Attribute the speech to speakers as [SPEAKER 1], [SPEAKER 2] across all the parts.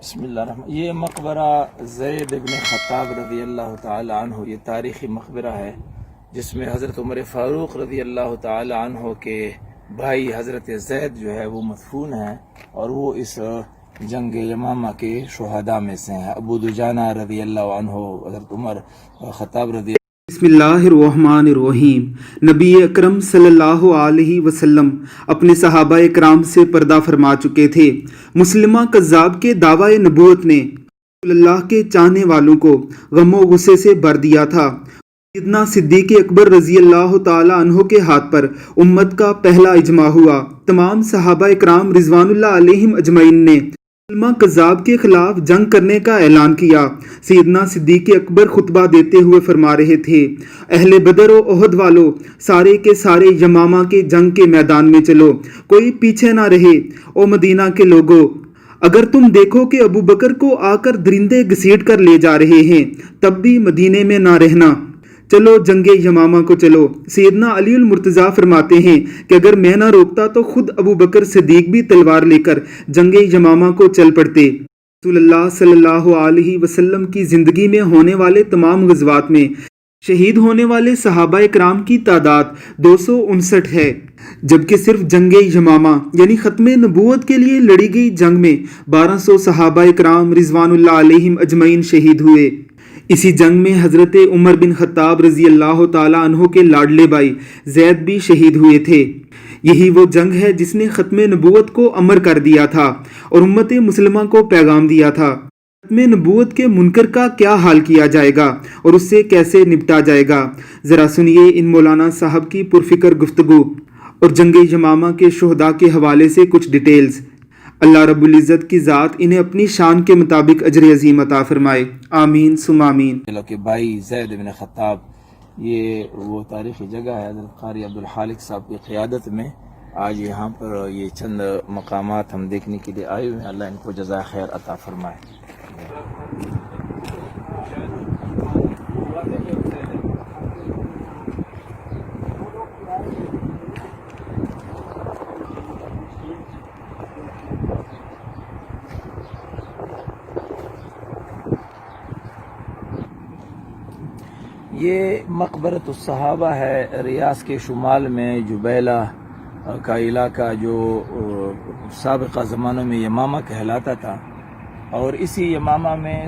[SPEAKER 1] بسم اللہ الرحمن، یہ مقبرہ زید بن خطاب رضی اللہ تعالی عنہ، یہ تاریخی مقبرہ ہے جس میں حضرت عمر فاروق رضی اللہ تعالی عنہ کے بھائی حضرت زید جو ہے وہ مدفون ہیں، اور وہ اس جنگ یمامہ کے شہداء میں سے ہیں۔ ابو دجانہ رضی اللہ عنہ، حضرت عمر خطاب رضی
[SPEAKER 2] بسم اللہ الرحمن الرحیم۔ نبی اکرم صلی اللہ علیہ وسلم اپنے صحابہ اکرام سے پردہ فرما چکے تھے۔ مسلمہ کذاب کے دعوی نبوت نے رسول اللہ کے چاہنے والوں کو غم و غصے سے بھر دیا تھا۔ سیدنا صدیق اکبر رضی اللہ تعالی عنہ کے ہاتھ پر امت کا پہلا اجماع ہوا۔ تمام صحابہ اکرام رضوان اللہ علیہم اجمعین نے مسلمہ کذاب کے خلاف جنگ کرنے کا اعلان کیا۔ سیدنا صدیق اکبر خطبہ دیتے ہوئے فرما رہے تھے، اہل بدر و احد والو، سارے کے سارے یمامہ کے جنگ کے میدان میں چلو، کوئی پیچھے نہ رہے۔ او مدینہ کے لوگو، اگر تم دیکھو کہ ابو بکر کو آ کر درندے گھسیٹ کر لے جا رہے ہیں تب بھی مدینے میں نہ رہنا، چلو جنگ یمامہ کو چلو۔ سیدنا علی المرتضیٰ فرماتے ہیں کہ اگر میں نہ روکتا تو خود ابو بکر صدیق بھی تلوار لے کر جنگ یمامہ کو چل پڑتے۔ رسول اللہ صلی اللہ علیہ وسلم کی زندگی میں ہونے والے تمام غزوات میں شہید ہونے والے صحابہ اکرام کی تعداد 259 ہے، جبکہ صرف جنگ یمامہ یعنی ختم نبوت کے لیے لڑی گئی جنگ میں 1200 صحابہ اکرام رضوان اللہ علیہم اجمعین شہید ہوئے۔ اسی جنگ میں حضرت عمر بن خطاب رضی اللہ تعالیٰ عنہ کے لاڈلے بھائی زید بھی شہید ہوئے تھے۔ یہی وہ جنگ ہے جس نے ختم نبوت کو امر کر دیا تھا اور امت مسلمہ کو پیغام دیا تھا۔ ختم نبوت کے منکر کا کیا حال کیا جائے گا اور اس سے کیسے نپٹا جائے گا، ذرا سنیے ان مولانا صاحب کی پرفکر گفتگو اور جنگ یمامہ کے شہداء کے حوالے سے کچھ ڈیٹیلز۔ اللہ رب العزت کی ذات انہیں اپنی شان کے مطابق اجر عظیم عطا فرمائے، آمین ثم آمین۔
[SPEAKER 1] کہ بھائی زید بن خطاب، یہ وہ تاریخی جگہ ہے۔ حضرت قاری عبدالخالق صاحب کی قیادت میں آج یہاں پر یہ چند مقامات ہم دیکھنے کے لیے آئے ہوئے ہیں۔ اللہ ان کو جزائے خیر عطا فرمائے۔ یہ مقبرۃ الصحابہ ہے، ریاض کے شمال میں جبیلہ کا علاقہ جو سابقہ زمانوں میں یمامہ کہلاتا تھا، اور اسی یمامہ میں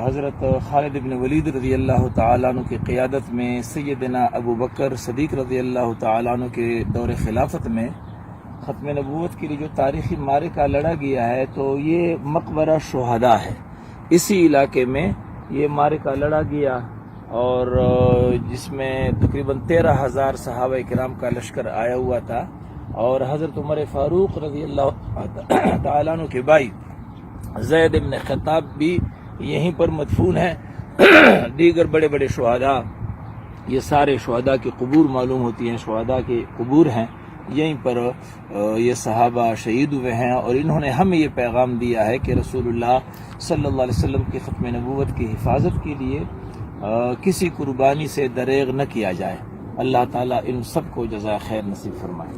[SPEAKER 1] حضرت خالد بن ولید رضی اللہ تعالیٰ عنہ کی قیادت میں سیدنا ابو بکر صدیق رضی اللہ تعالیٰ عنہ کے دور خلافت میں ختم نبوت کے لیے جو تاریخی معرکہ لڑا گیا ہے، تو یہ مقبرہ شہداء ہے۔ اسی علاقے میں یہ معرکہ لڑا گیا، اور جس میں تقریباً 13,000 صحابہ کرام کا لشکر آیا ہوا تھا، اور حضرت عمر فاروق رضی اللہ تعالیٰ عنہ کے بھائی زید بن خطاب بھی یہیں پر مدفون ہیں۔ دیگر بڑے بڑے شہداء، یہ سارے شہداء کی قبور معلوم ہوتی ہیں، شہداء کے قبور ہیں، یہیں پر یہ صحابہ شہید ہوئے ہیں، اور انہوں نے ہمیں یہ پیغام دیا ہے کہ رسول اللہ صلی اللہ علیہ وسلم کی ختم نبوت کی حفاظت کے لیے کسی قربانی سے دریغ نہ کیا جائے۔ اللہ تعالیٰ ان سب کو جزائے خیر نصیب فرمائے۔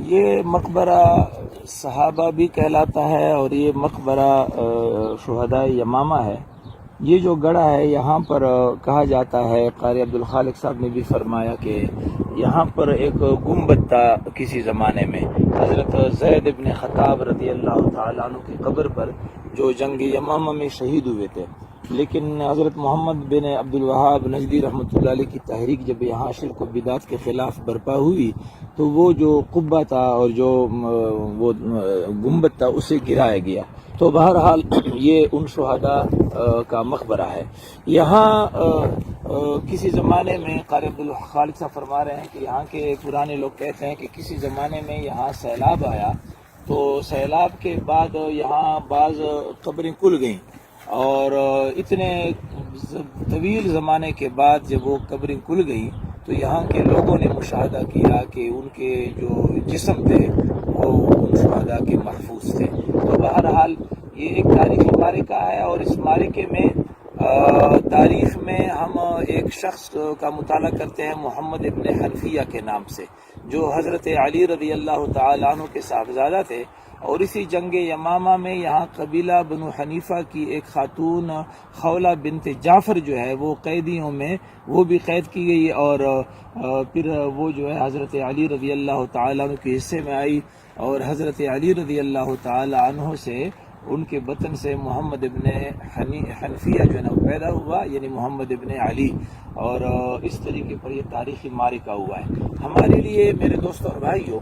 [SPEAKER 1] یہ مقبرہ صحابہ بھی کہلاتا ہے، اور یہ مقبرہ شہداء یمامہ ہے۔ یہ جو گڑھا ہے یہاں پر کہا جاتا ہے، قاری عبدالخالق صاحب نے بھی فرمایا کہ یہاں پر ایک گنبد تھا کسی زمانے میں حضرت زید بن خطاب رضی اللہ تعالیٰ عنہ کی قبر پر، جو جنگ یمامہ میں شہید ہوئے تھے۔ لیکن حضرت محمد بن عبد الوہاب نجدی رحمۃ اللہ علیہ کی تحریک جب یہاں شرک و بدعت کے خلاف برپا ہوئی، تو وہ جو قبہ تھا اور جو وہ گنبد تھا اسے گرایا گیا۔ تو بہرحال یہ ان شہداء کا مقبرہ ہے۔ یہاں کسی زمانے میں قاری عبدالخالق صاحب فرما رہے ہیں کہ یہاں کے پرانے لوگ کہتے ہیں کہ کسی زمانے میں یہاں سیلاب آیا، تو سیلاب کے بعد یہاں بعض قبریں کھل گئیں، اور اتنے طویل زمانے کے بعد جب وہ قبریں کھل گئیں تو یہاں کے لوگوں نے مشاہدہ کیا کہ ان کے جو جسم تھے وہ ان شہداء کے محفوظ تھے۔ تو بہرحال یہ ایک تاریخی معرکہ ہے، اور اس معرکے میں تاریخ میں ہم ایک شخص کا مطالعہ کرتے ہیں محمد ابن حنفیہ کے نام سے، جو حضرت علی رضی اللہ تعالیٰ عنہ کے صاحبزادہ تھے، اور اسی جنگ یمامہ میں یہاں قبیلہ بنو حنیفہ کی ایک خاتون خولہ بنت جعفر جو ہے وہ قیدیوں میں وہ بھی قید کی گئی، اور پھر وہ جو ہے حضرت علی رضی اللہ تعالیٰ عنہ کے حصے میں آئی، اور حضرت علی رضی اللہ تعالیٰ عنہ سے ان کے بطن سے محمد ابن حنفیہ جو ہے نا پیدا ہوا، یعنی محمد ابن علی، اور اس طریقے پر یہ تاریخی معرکہ ہوا ہے ہمارے لیے۔ میرے دوستوں اور بھائیوں،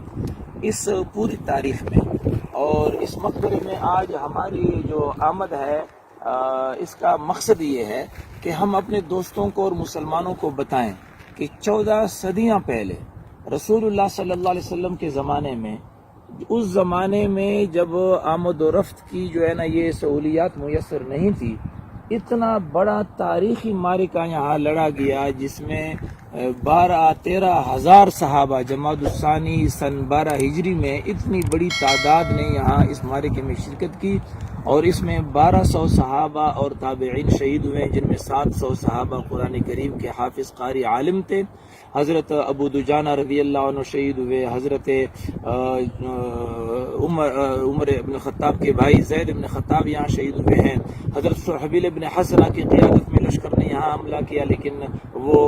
[SPEAKER 1] اس پوری تاریخ میں اور اس مقبرے میں آج ہماری جو آمد ہے، اس کا مقصد یہ ہے کہ ہم اپنے دوستوں کو اور مسلمانوں کو بتائیں کہ 14 صدیاں پہلے رسول اللہ صلی اللہ علیہ وسلم کے زمانے میں، اس زمانے میں جب آمد و رفت کی جو ہے نا یہ سہولیات میسر نہیں تھی، اتنا بڑا تاریخی معرکہ یہاں لڑا گیا جس میں 12-13 ہزار صحابہ جمادی الثانی سن 12 ہجری میں اتنی بڑی تعداد نے یہاں اس معرکے میں شرکت کی، اور اس میں 1200 صحابہ اور تابعین شہید ہوئے، جن میں 700 صحابہ قرآن کریم کے حافظ قاری عالم تھے۔ حضرت ابو دجانہ رضی اللہ عنہ شہید ہوئے، حضرت عمر ابن خطاب کے بھائی زید ابن خطاب یہاں شہید ہوئے ہیں، حضرت شرحبیل ابن حسنہ کی قیادت میں لشکر نے یہاں حملہ کیا لیکن وہ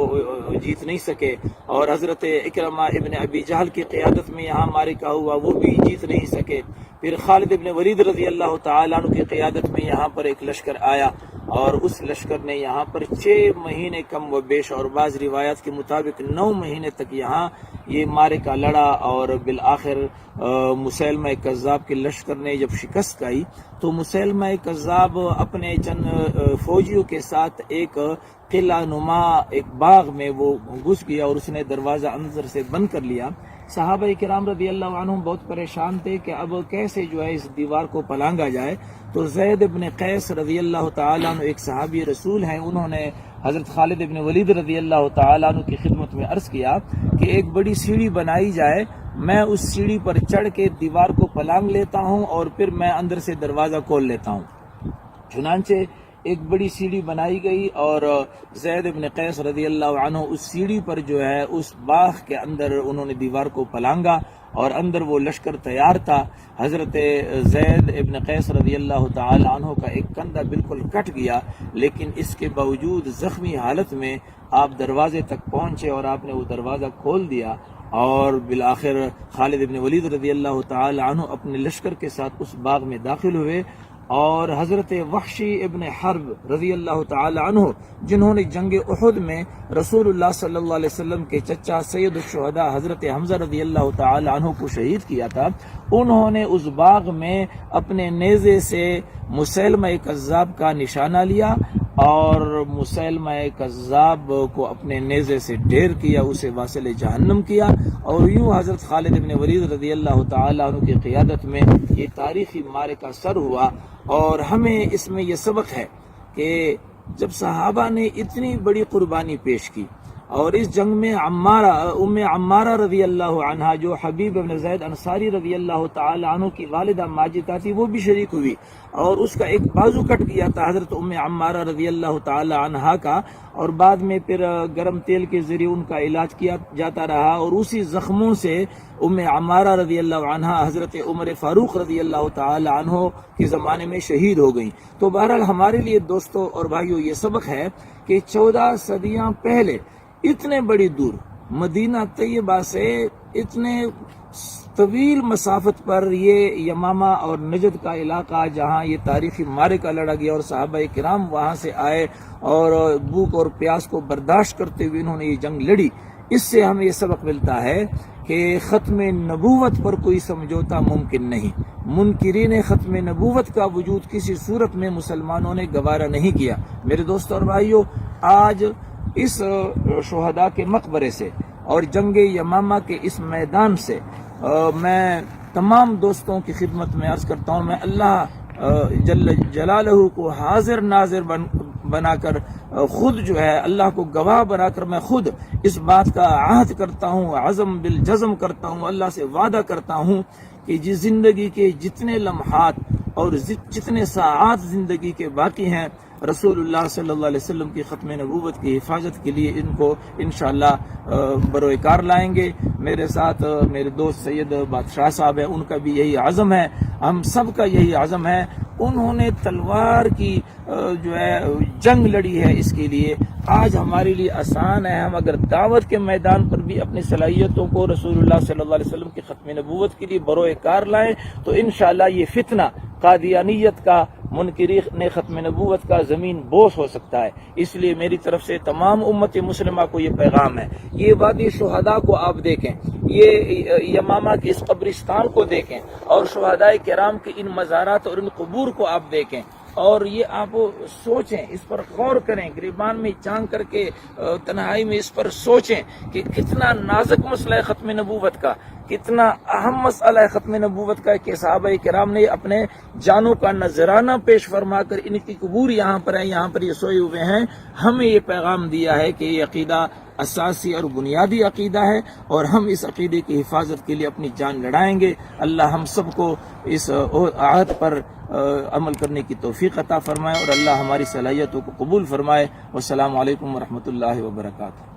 [SPEAKER 1] جیت نہیں سکے، اور حضرت اکرمہ ابن ابی جہل کی قیادت میں یہاں معرکہ ہوا، وہ بھی جیت نہیں سکے۔ پھر خالد ابن ولید رضی اللہ تعالیٰ عنہ کی قیادت میں یہاں پر ایک لشکر آیا، اور اس لشکر نے یہاں پر 6 مہینے کم و بیش، اور بعض روایات کے مطابق 9 مہینے تک یہاں یہ معرکہ لڑا، اور بالآخر مسیلمہ کذاب کے لشکر نے جب شکست کھائی تو مسیلمہ کذاب اپنے چند فوجیوں کے ساتھ ایک قلعہ نما ایک باغ میں وہ گھس گیا، اور اس نے دروازہ اندر سے بند کر لیا۔ صحابہ کرام رضی اللہ عنہم بہت پریشان تھے کہ اب کیسے جو ہے اس دیوار کو پلانگا جائے، تو زید ابن قیس رضی اللہ تعالیٰ عنہ ایک صحابی رسول ہیں، انہوں نے حضرت خالد ابن ولید رضی اللہ تعالیٰ عنہ کی خدمت میں عرض کیا کہ ایک بڑی سیڑھی بنائی جائے، میں اس سیڑھی پر چڑھ کے دیوار کو پلانگ لیتا ہوں اور پھر میں اندر سے دروازہ کھول لیتا ہوں۔ چنانچہ ایک بڑی سیڑھی بنائی گئی، اور زید ابن قیس رضی اللہ عنہ اس سیڑھی پر جو ہے اس باغ کے اندر انہوں نے دیوار کو پلانگا، اور اندر وہ لشکر تیار تھا۔ حضرت زید ابن قیس رضی اللہ تعالی عنہ کا ایک کندھا بالکل کٹ گیا، لیکن اس کے باوجود زخمی حالت میں آپ دروازے تک پہنچے اور آپ نے وہ دروازہ کھول دیا، اور بالآخر خالد ابن ولید رضی اللہ تعالی عنہ اپنے لشکر کے ساتھ اس باغ میں داخل ہوئے، اور حضرت وحشی ابن حرب رضی اللہ تعالی عنہ جنہوں نے جنگ احد میں رسول اللہ صلی اللہ علیہ وسلم کے چچا سید الشہداء حضرت حمزہ رضی اللہ تعالی عنہ کو شہید کیا تھا، انہوں نے اس باغ میں اپنے نیزے سے مسیلمہ کذاب کا نشانہ لیا، اور مسیلمہ کذاب کو اپنے نیزے سے ڈھیر کیا، اسے واصل جہنم کیا، اور یوں حضرت خالد ابن ولید رضی اللہ تعالی عنہ کی قیادت میں یہ تاریخی معرکہ سر ہوا۔ اور ہمیں اس میں یہ سبق ہے کہ جب صحابہ نے اتنی بڑی قربانی پیش کی، اور اس جنگ میں عمارہ رضی اللہ عنہا جو حبیب بن زید انصاری رضی اللہ تعالی عنہ کی والدہ ماجدہ تھی وہ بھی شریک ہوئی، اور اس کا ایک بازو کٹ گیا تھا حضرت عمارہ رضی اللہ تعالی عنہا کا، اور بعد میں پھر گرم تیل کے ذریعے ان کا علاج کیا جاتا رہا، اور اسی زخموں سے عمارہ رضی اللہ عنہا حضرت عمر فاروق رضی اللہ تعالی عنہ کے زمانے میں شہید ہو گئیں۔ تو بہرحال ہمارے لیے دوستوں اور بھائیوں یہ سبق ہے کہ 14 صدیاں پہلے اتنے بڑی دور مدینہ طیبہ سے اتنے طویل مسافت پر یہ یمامہ اور نجد کا علاقہ جہاں یہ تاریخی معرکہ لڑا گیا، اور صحابہ کرام وہاں سے آئے اور بھوک اور پیاس کو برداشت کرتے ہوئے انہوں نے یہ جنگ لڑی۔ اس سے ہمیں یہ سبق ملتا ہے کہ ختم نبوت پر کوئی سمجھوتا ممکن نہیں، منکرین ختم نبوت کا وجود کسی صورت میں مسلمانوں نے گوارا نہیں کیا۔ میرے دوستو اور بھائیو، آج اس شہداء کے مقبرے سے اور جنگ یمامہ کے اس میدان سے میں تمام دوستوں کی خدمت میں عرض کرتا ہوں، میں اللہ جل جلالہ کو حاضر ناظر بنا کر خود جو ہے اللہ کو گواہ بنا کر میں خود اس بات کا عہد کرتا ہوں، عزم بالجزم کرتا ہوں، اللہ سے وعدہ کرتا ہوں کہ زندگی کے جتنے لمحات اور جتنے ساعات زندگی کے باقی ہیں، رسول اللہ صلی اللہ علیہ وسلم کی ختم نبوت کی حفاظت کے لیے ان کو انشاءاللہ بروئے کار لائیں گے۔ میرے ساتھ میرے دوست سید بادشاہ صاحب ہیں، ان کا بھی یہی عزم ہے، ہم سب کا یہی عزم ہے۔ انہوں نے تلوار کی جو ہے جنگ لڑی ہے اس کے لیے، آج ہمارے لیے آسان ہے، ہم اگر دعوت کے میدان پر بھی اپنی صلاحیتوں کو رسول اللہ صلی اللہ علیہ وسلم کی ختم نبوت کے لیے بروئے کار لائیں تو انشاءاللہ یہ فتنہ قادیانیت کا، منکرین ختم نبوت کا زمین بوس ہو سکتا ہے۔ اس لیے میری طرف سے تمام امت مسلمہ کو یہ پیغام ہے۔ یہ وادی شہداء کو آپ دیکھیں، یہ یمامہ کے اس قبرستان کو دیکھیں، اور شہداء کرام کے ان مزارات اور ان قبور کو آپ دیکھیں، اور یہ آپ سوچیں، اس پر غور کریں، گریبان میں چانگ کر کے تنہائی میں اس پر سوچیں کہ کتنا نازک مسئلہ ہے ختم نبوت کا، کتنا اہم مسئلہ ہے ختم نبوت کا، کہ صحابہ کرام نے اپنے جانوں کا نذرانہ پیش فرما کر ان کی قبور یہاں پر ہیں، یہاں پر یہ سوئے ہوئے ہیں۔ ہمیں یہ پیغام دیا ہے کہ یہ عقیدہ اساسی اور بنیادی عقیدہ ہے، اور ہم اس عقیدے کی حفاظت کے لیے اپنی جان لڑائیں گے۔ اللہ ہم سب کو اس عہد پر عمل کرنے کی توفیق عطا فرمائے، اور اللہ ہماری صلاحیتوں کو قبول فرمائے۔ والسلام علیکم ورحمۃ اللہ وبرکاتہ۔